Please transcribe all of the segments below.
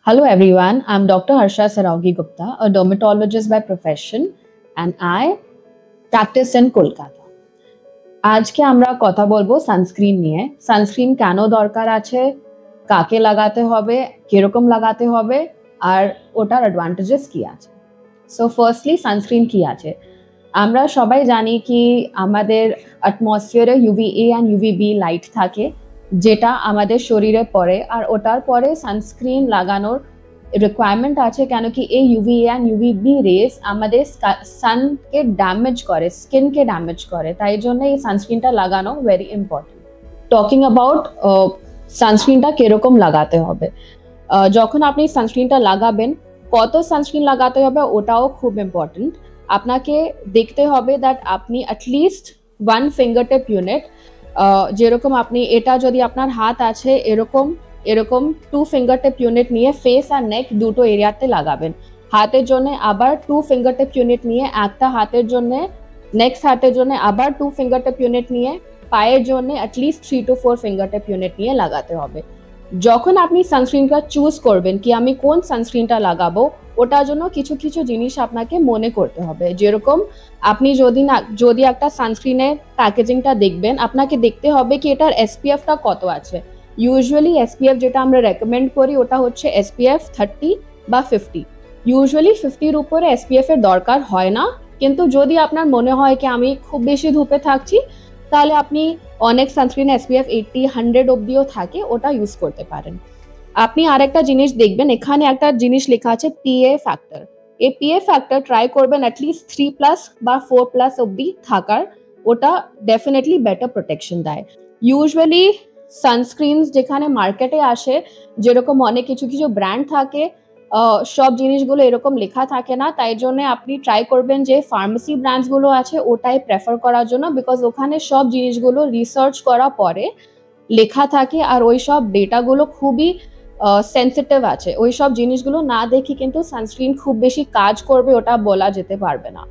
Hello everyone, I'm Dr. Harsha Saraugi Gupta, a dermatologist by profession, and I practice in Kolkata. আজকে আমরা কথা বলবো sunscreen নিয়ে। Sunscreen কেন দরকার আছে, কাকে লাগাতে হবে, কিরকম লাগাতে হবে, আর ওটার অ্যাডভান্টেজেস কি আছে। সো ফার্স্টলি সানস্ক্রিন কি আছে, আমরা সবাই জানি কি আমাদের অ্যাটমসফিয়ারে ইউভিএ অ্যান্ড ইউভিবি লাইট থাকে, যেটা আমাদের শরীরে পড়ে, আর ওটার পরে সানস্ক্রিন লাগানোর রিকোয়ারমেন্ট আছে কেন কি এই ইউভিএ অ্যান্ড ইউভিবি রেস আমাদের সানকে ড্যামেজ করে, স্কিনকে ড্যামেজ করে, তাই জন্য এই সানস্ক্রিনটা লাগানো ভেরি ইম্পর্টেন্ট। টকিং অ্যাবাউট সানস্ক্রিনটা কিরকম লাগাতে হবে, যখন আপনি সানস্ক্রিনটা লাগাবেন কত সানস্ক্রিন লাগাতে হবে ওটাও খুব ইম্পর্টেন্ট। আপনাকে দেখতে হবে দ্যাট আপনি অ্যাটলিস্ট 1 ফিঙ্গার টিপ ইউনিট, যেরকম আপনি এটা যদি আপনার হাত আছে এরকম এরকম 2 ফিঙ্গার টিপ ইউনিট নিয়ে ফেস আর নেক দুটো এরিয়াতে লাগাবেন। হাতের জন্য আবার 2 ফিঙ্গার টিপ ইউনিট নিয়ে একটা হাতের জন্য, নেক্সট হাতের জন্য আবার 2 ফিঙ্গার টিপ ইউনিট নিয়ে, পায়ের জন্য at least 3 to 4 finger tip unit নিয়ে লাগাতে হবে। যখন আপনি সানস্ক্রিনটা চুজ করবেন কি আমি কোন সানস্ক্রিনটা লাগাবো, ওটার জন্য কিছু কিছু জিনিস আপনাকে মনে করতে হবে। যেরকম আপনি যদি একটা সানস্ক্রিনের প্যাকেজিংটা দেখবেন, আপনাকে দেখতে হবে কি এটার এসপিএফটা কত আছে। ইউজুয়ালি এসপিএফ যেটা আমরা রেকমেন্ড করি ওটা হচ্ছে এসপিএফ 30 বা 50। ইউজুয়ালি 50-র উপরে এসপিএফ এর দরকার হয় না, কিন্তু যদি আপনার মনে হয় কি আমি খুব বেশি ধূপে থাকছি, তাহলে আপনি অনেক সানস্ক্রিন এসপিএফ 80-100 অবধিও থাকে, ওটা ইউজ করতে পারেন। আপনি আরেকটা জিনিস দেখবেন, এখানে একটা জিনিস লেখা আছে পিএ ফ্যাক্টর। এই পিএ ফ্যাক্টর ট্রাই করবেন অ্যাটলিস্ট 3+ বা 4+ অবধি থাকার, ওটা ডেফিনেটলি বেটার প্রোটেকশন দেয়। ইউজুয়ালি সানস্ক্রিনস যেখানে মার্কেটে আসে, যেরকম অনেক কিছু কিছু ব্র্যান্ড থাকে, সব জিনিসগুলো এরকম লেখা থাকে না, তাই জন্য আপনি ট্রাই করবেন যে ফার্মেসি ব্র্যান্ডসগুলো আছে ওটাই প্রেফার করার জন্য, বিকজ ওখানে সব জিনিসগুলো রিসার্চ করা পরে লেখা থাকে, আর ওই সব ডেটাগুলো খুবই সেন্সিটিভ আছে। ওই সব জিনিসগুলো না দেখি কিন্তু সানস্ক্রিন খুব বেশি কাজ করবে ওটা বলা যেতে পারবে না।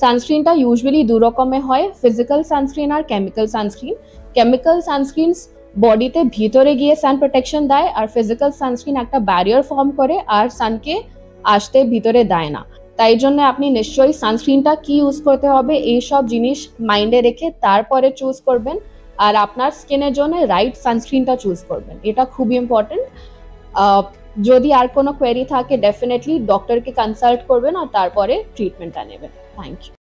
সানস্ক্রিনটা ইউজুয়ালি দু রকমের হয়, ফিজিক্যাল সানস্ক্রিন আর কেমিক্যাল সানস্ক্রিন। কেমিক্যাল সানস্ক্রিনস বডিতে ভিতরে গিয়ে সান প্রোটেকশন দেয়, আর ফিজিক্যাল সানস্ক্রিন একটা ব্যারিয়ার ফর্ম করে আর সানকে আসতে ভিতরে দেয় না। তাই জন্য আপনি নিশ্চয়ই সানস্ক্রিনটা কি ইউজ করতে হবে এই সব জিনিস মাইন্ডে রেখে তারপরে চুজ করবেন, আর আপনার স্কিনের জন্য রাইট সানস্ক্রিনটা চুজ করবেন, এটা খুবই ইম্পর্টেন্ট। যদি আর কোনো কোয়েরি থাকে ডেফিনেটলি ডক্টরকে কনসাল্ট করবেন আর তারপরে ট্রিটমেন্টটা নেবেন। Thank you.